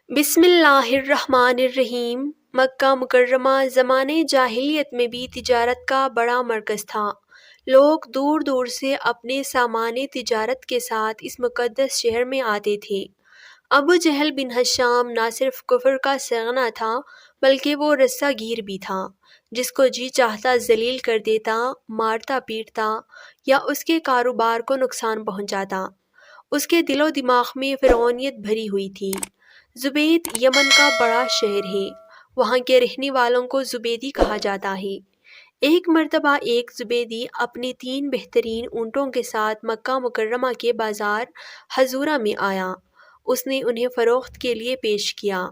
بسم اللہ الرحمن الرحیم۔ مکہ مکرمہ زمانے جاہلیت میں بھی تجارت کا بڑا مرکز تھا۔ لوگ دور دور سے اپنے سامان تجارت کے ساتھ اس مقدس شہر میں آتے تھے۔ ابو جہل بن ہشام نہ صرف کفر کا سرغنہ تھا بلکہ وہ رسہ گیر بھی تھا، جس کو جی چاہتا ذلیل کر دیتا، مارتا پیٹتا یا اس کے کاروبار کو نقصان پہنچاتا۔ اس کے دل و دماغ میں فرعونیت بھری ہوئی تھی۔ زبید یمن کا بڑا شہر ہے، وہاں کے رہنے والوں کو زبیدی کہا جاتا ہے۔ ایک مرتبہ ایک زبیدی اپنے 3 بہترین اونٹوں کے ساتھ مکہ مکرمہ کے بازار حضورہ میں آیا۔ اس نے انہیں فروخت کے لیے پیش کیا۔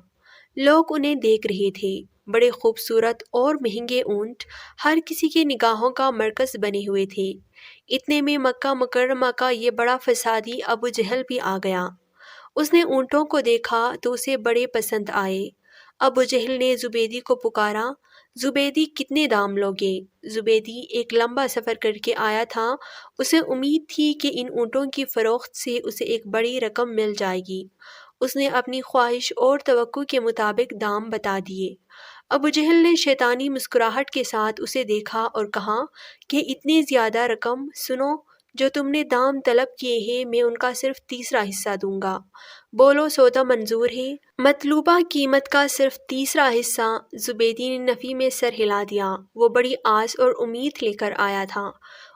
لوگ انہیں دیکھ رہے تھے۔ بڑے خوبصورت اور مہنگے اونٹ ہر کسی کی نگاہوں کا مرکز بنے ہوئے تھے۔ اتنے میں مکہ مکرمہ کا یہ بڑا فسادی ابو جہل بھی آ گیا۔ اس نے اونٹوں کو دیکھا تو اسے بڑے پسند آئے۔ ابو جہل نے زبیدی کو پکارا، زبیدی کتنے دام لوگے؟ زبیدی ایک لمبا سفر کر کے آیا تھا، اسے امید تھی کہ ان اونٹوں کی فروخت سے اسے ایک بڑی رقم مل جائے گی۔ اس نے اپنی خواہش اور توقع کے مطابق دام بتا دیے۔ ابو جہل نے شیطانی مسکراہٹ کے ساتھ اسے دیکھا اور کہا کہ اتنی زیادہ رقم، سنو، جو تم نے دام طلب کیے ہیں میں ان کا صرف تیسرا حصہ دوں گا۔ بولو سودا منظور ہے؟ مطلوبہ قیمت کا صرف تیسرا حصہ؟ زبیدی نے نفی میں سر ہلا دیا۔ وہ بڑی آس اور امید لے کر آیا تھا۔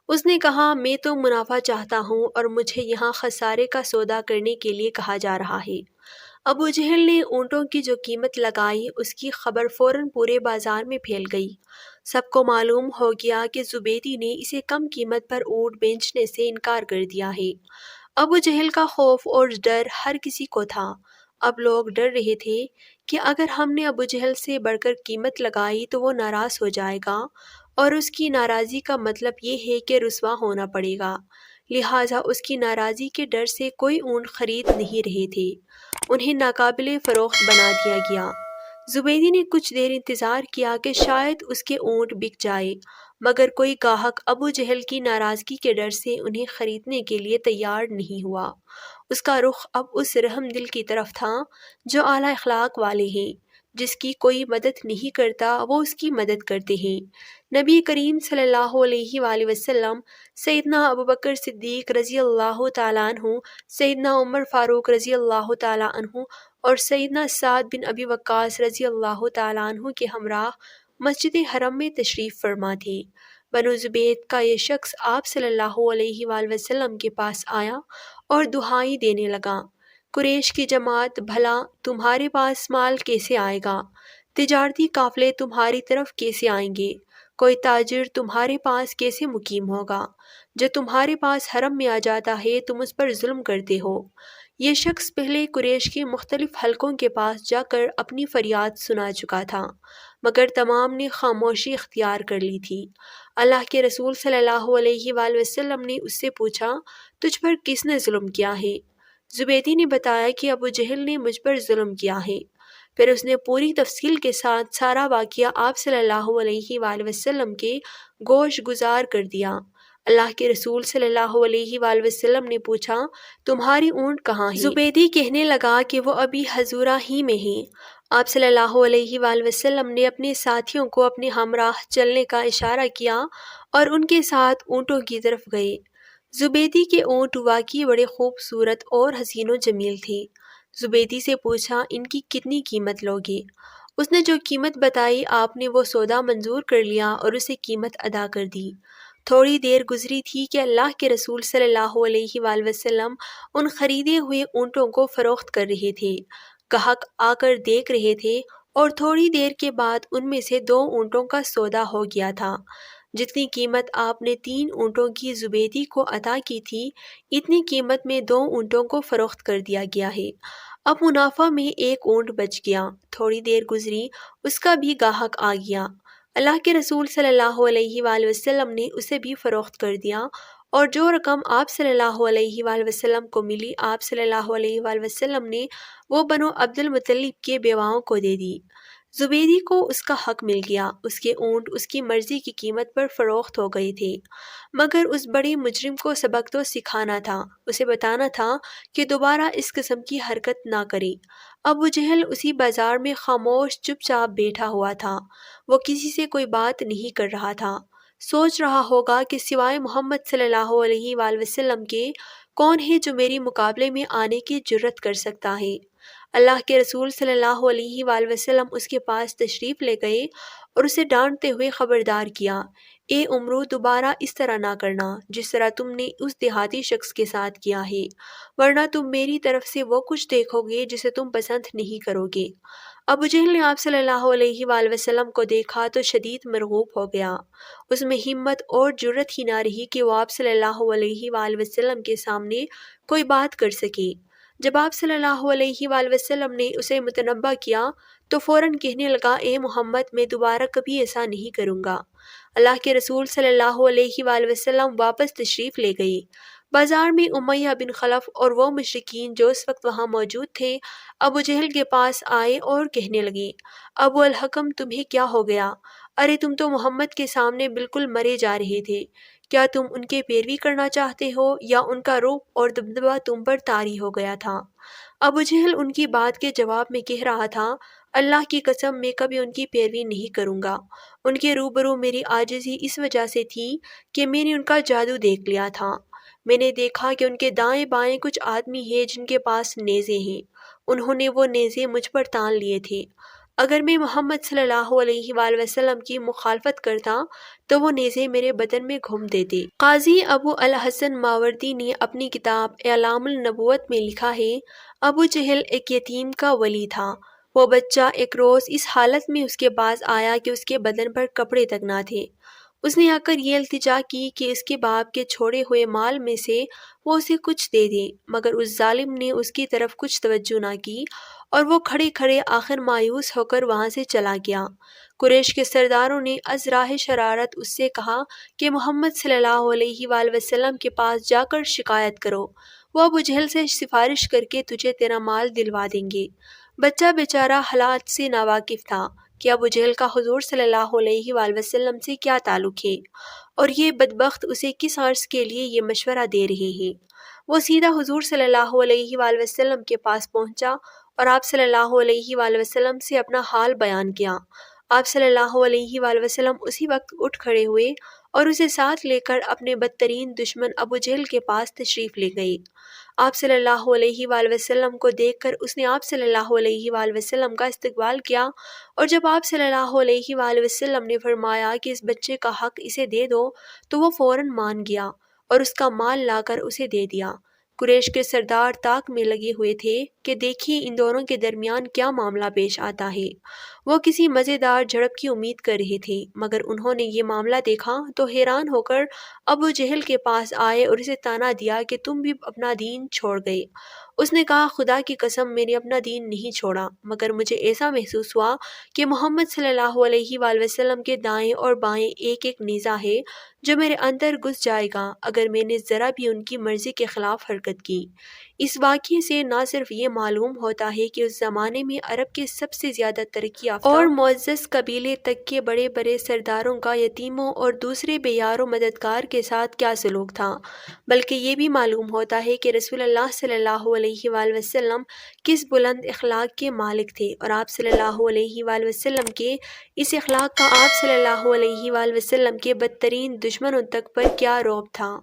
اس نے کہا، میں تو منافع چاہتا ہوں اور مجھے یہاں خسارے کا سودا کرنے کے لیے کہا جا رہا ہے۔ ابو جہل نے اونٹوں کی جو قیمت لگائی اس کی خبر فوراً پورے بازار میں پھیل گئی۔ سب کو معلوم ہو گیا کہ زبیدی نے اسے کم قیمت پر اونٹ بیچنے سے انکار کر دیا ہے۔ ابو جہل کا خوف اور ڈر ہر کسی کو تھا۔ اب لوگ ڈر رہے تھے کہ اگر ہم نے ابو جہل سے بڑھ کر قیمت لگائی تو وہ ناراض ہو جائے گا، اور اس کی ناراضی کا مطلب یہ ہے کہ رسوا ہونا پڑے گا۔ لہٰذا اس کی ناراضی کے ڈر سے کوئی اونٹ خرید نہیں رہے تھے۔ انہیں ناقابل فروخت بنا دیا گیا۔ زبیدی نے کچھ دیر انتظار کیا کہ شاید اس کے اونٹ بک جائے، مگر کوئی گاہک ابو جہل کی ناراضگی کے ڈر سے انہیں خریدنے کے لیے تیار نہیں ہوا۔ اس کا رخ اب اس رحم دل کی طرف تھا جو اعلیٰ اخلاق والے ہیں۔ جس کی کوئی مدد نہیں کرتا وہ اس کی مدد کرتے ہیں۔ نبی کریم صلی اللہ علیہ وآلہ وسلم، سیدنا ابوبکر صدیق رضی اللہ تعالیٰ عنہ، سیدنا عمر فاروق رضی اللہ تعالیٰ عنہ اور سیدنا سعد بن ابی وقاص رضی اللہ تعالیٰ عنہ کے ہمراہ مسجد حرم میں تشریف فرما تھے۔ بنو زبید کا یہ شخص آپ صلی اللہ علیہ وآلہ وسلم کے پاس آیا اور دہائی دینے لگا، قریش کی جماعت، بھلا تمہارے پاس مال کیسے آئے گا؟ تجارتی قافلے تمہاری طرف کیسے آئیں گے؟ کوئی تاجر تمہارے پاس کیسے مقیم ہوگا؟ جو تمہارے پاس حرم میں آ جاتا ہے تم اس پر ظلم کرتے ہو۔ یہ شخص پہلے قریش کے مختلف حلقوں کے پاس جا کر اپنی فریاد سنا چکا تھا، مگر تمام نے خاموشی اختیار کر لی تھی۔ اللہ کے رسول صلی اللہ علیہ وآلہ وسلم نے اس سے پوچھا، تجھ پر کس نے ظلم کیا ہے؟ زبیدی نے بتایا کہ ابو جہل نے مجھ پر ظلم کیا ہے۔ پھر اس نے پوری تفصیل کے ساتھ سارا واقعہ آپ صلی اللہ علیہ وآلہ وسلم کے گوش گزار کر دیا۔ اللہ کے رسول صلی اللہ علیہ وآلہ وسلم نے پوچھا، تمہاری اونٹ کہاں ہیں؟ زبیدی کہنے لگا کہ وہ ابھی حضورہ ہی میں ہیں۔ آپ صلی اللہ علیہ وآلہ وسلم نے اپنے ساتھیوں کو اپنے ہمراہ چلنے کا اشارہ کیا اور ان کے ساتھ اونٹوں کی طرف گئے۔ زبیدی کے اونٹ واقعی بڑے خوبصورت اور حسین و جمیل تھے۔ زبیدی سے پوچھا، ان کی کتنی قیمت لوگے؟ اس نے جو قیمت بتائی آپ نے وہ سودا منظور کر لیا اور اسے قیمت ادا کر دی۔ تھوڑی دیر گزری تھی کہ اللہ کے رسول صلی اللہ علیہ وآلہ وسلم ان خریدے ہوئے اونٹوں کو فروخت کر رہے تھے۔ گاہک آ کر دیکھ رہے تھے اور تھوڑی دیر کے بعد ان میں سے 2 اونٹوں کا سودا ہو گیا تھا۔ جتنی قیمت آپ نے 3 اونٹوں کی زبیدی کو عطا کی تھی، اتنی قیمت میں 2 اونٹوں کو فروخت کر دیا گیا ہے۔ اب منافع میں 1 اونٹ بچ گیا۔ تھوڑی دیر گزری، اس کا بھی گاہک آ گیا۔ اللہ کے رسول صلی اللہ علیہ وآلہ وسلم نے اسے بھی فروخت کر دیا، اور جو رقم آپ صلی اللہ علیہ وآلہ وسلم کو ملی آپ صلی اللہ علیہ وآلہ وسلم نے وہ بنو عبد المطلب کے بیواؤں کو دے دی۔ زبیدی کو اس کا حق مل گیا۔ اس کے اونٹ اس کی مرضی کی قیمت پر فروخت ہو گئے تھے، مگر اس بڑے مجرم کو سبق تو سکھانا تھا، اسے بتانا تھا کہ دوبارہ اس قسم کی حرکت نہ کرے۔ ابو جہل اسی بازار میں خاموش چپ چاپ بیٹھا ہوا تھا، وہ کسی سے کوئی بات نہیں کر رہا تھا۔ سوچ رہا ہوگا کہ سوائے محمد صلی اللہ علیہ وآلہ وسلم کے کون ہے جو میرے مقابلے میں آنے کی جرت کر سکتا ہے۔ اللہ کے رسول صلی اللہ علیہ وآلہ وسلم اس کے پاس تشریف لے گئے اور اسے ڈانٹتے ہوئے خبردار کیا، اے عمرو، دوبارہ اس طرح نہ کرنا جس طرح تم نے اس دیہاتی شخص کے ساتھ کیا ہے، ورنہ تم میری طرف سے وہ کچھ دیکھو گے جسے تم پسند نہیں کرو گے۔ ابو جہل نے آپ صلی اللہ علیہ وآلہ وسلم کو دیکھا تو شدید مرعوب ہو گیا، اس میں ہمت اور جرت ہی نہ رہی کہ وہ آپ صلی اللہ علیہ وآلہ وسلم کے سامنے کوئی بات کر سکے۔ جب آپ صلی اللہ علیہ وآلہ وسلم نے اسے متنبہ کیا تو فوراً کہنے لگا، اے محمد، میں دوبارہ کبھی ایسا نہیں کروں گا۔ اللہ کے رسول صلی اللہ علیہ وآلہ وسلم واپس تشریف لے گئے۔ بازار میں امیہ بن خلف اور وہ مشرکین جو اس وقت وہاں موجود تھے ابو جہل کے پاس آئے اور کہنے لگے، ابو الحکم، تمہیں کیا ہو گیا؟ ارے تم تو محمد کے سامنے بالکل مرے جا رہے تھے، کیا تم ان کے پیروی کرنا چاہتے ہو یا ان کا رعب اور دبدبہ تم پر طاری ہو گیا تھا؟ ابو جہل ان کی بات کے جواب میں کہہ رہا تھا، اللہ کی قسم، میں کبھی ان کی پیروی نہیں کروں گا۔ ان کے روبرو میری عاجزی اس وجہ سے تھی کہ میں نے ان کا جادو دیکھ لیا تھا۔ میں نے دیکھا کہ ان کے دائیں بائیں کچھ آدمی ہیں جن کے پاس نیزے ہیں، انہوں نے وہ نیزے مجھ پر تان لیے تھے۔ اگر میں محمد صلی اللہ علیہ وآلہ وسلم کی مخالفت کرتا تو وہ نیزے میرے بدن میں گھوم دیتے۔ قاضی ابو الحسن ماوردی نے اپنی کتاب اعلام النبوت میں لکھا ہے، ابو جہل ایک یتیم کا ولی تھا۔ وہ بچہ ایک روز اس حالت میں اس کے پاس آیا کہ اس کے بدن پر کپڑے تک نہ تھے۔ اس نے آ کر یہ التجا کی کہ اس کے باپ کے چھوڑے ہوئے مال میں سے وہ اسے کچھ دے دے، مگر اس ظالم نے اس کی طرف کچھ توجہ نہ کی اور وہ کھڑے کھڑے آخر مایوس ہو کر وہاں سے چلا گیا۔ قریش کے سرداروں نے از راہ شرارت اس سے کہا کہ محمد صلی اللہ علیہ وآلہ وسلم کے پاس جا کر شکایت کرو، وہ ابو جہل سے سفارش کر کے تجھے تیرا مال دلوا دیں گے۔ بچہ بیچارہ حالات سے ناواقف تھا کہ ابو جہل کا حضور صلی اللہ علیہ وآلہ وسلم سے کیا تعلق ہے اور یہ بدبخت اسے کس غرض کے لیے یہ مشورہ دے رہے ہیں۔ وہ سیدھا حضور صلی اللہ علیہ وآلہ وسلم کے پاس پہنچا اور آپ صلی اللہ علیہ وآلہ وسلم سے اپنا حال بیان کیا۔ آپ صلی اللہ علیہ وآلہ وسلم اسی وقت اٹھ کھڑے ہوئے اور اسے ساتھ لے کر اپنے بدترین دشمن ابو جہل کے پاس تشریف لے گئے۔ آپ صلی اللہ علیہ وآلہ وسلم کو دیکھ کر اس نے آپ صلی اللہ علیہ وآلہ وسلم کا استقبال کیا، اور جب آپ صلی اللہ علیہ وآلہ وسلم نے فرمایا کہ اس بچے کا حق اسے دے دو تو وہ فوراً مان گیا اور اس کا مال لا کر اسے دے دیا۔ قریش کے سردار طاق میں لگے ہوئے تھے کہ دیکھیں ان دونوں کے درمیان کیا معاملہ پیش آتا ہے۔ وہ کسی مزیدار جھڑپ کی امید کر رہے تھے، مگر انہوں نے یہ معاملہ دیکھا تو حیران ہو کر ابو جہل کے پاس آئے اور اسے طعنہ دیا کہ تم بھی اپنا دین چھوڑ گئے۔ اس نے کہا، خدا کی قسم، میں نے اپنا دین نہیں چھوڑا، مگر مجھے ایسا محسوس ہوا کہ محمد صلی اللہ علیہ وآلہ وسلم کے دائیں اور بائیں ایک ایک نیزہ ہے جو میرے اندر گھس جائے گا اگر میں نے ذرا بھی ان کی مرضی کے خلاف حرکت کی۔ اس واقعے سے نہ صرف یہ معلوم ہوتا ہے کہ اس زمانے میں عرب کے سب سے زیادہ ترقی یافتہ اور معزز قبیلے تک کے بڑے بڑے سرداروں کا یتیموں اور دوسرے بے یار و مددگار کے ساتھ کیا سلوک تھا، بلکہ یہ بھی معلوم ہوتا ہے کہ رسول اللہ صلی اللہ علیہ وآلہ وسلم کس بلند اخلاق کے مالک تھے، اور آپ صلی اللہ علیہ وآلہ وسلم کے اس اخلاق کا آپ صلی اللہ علیہ وآلہ وسلم کے بدترین دشمنوں تک پر کیا رعب تھا۔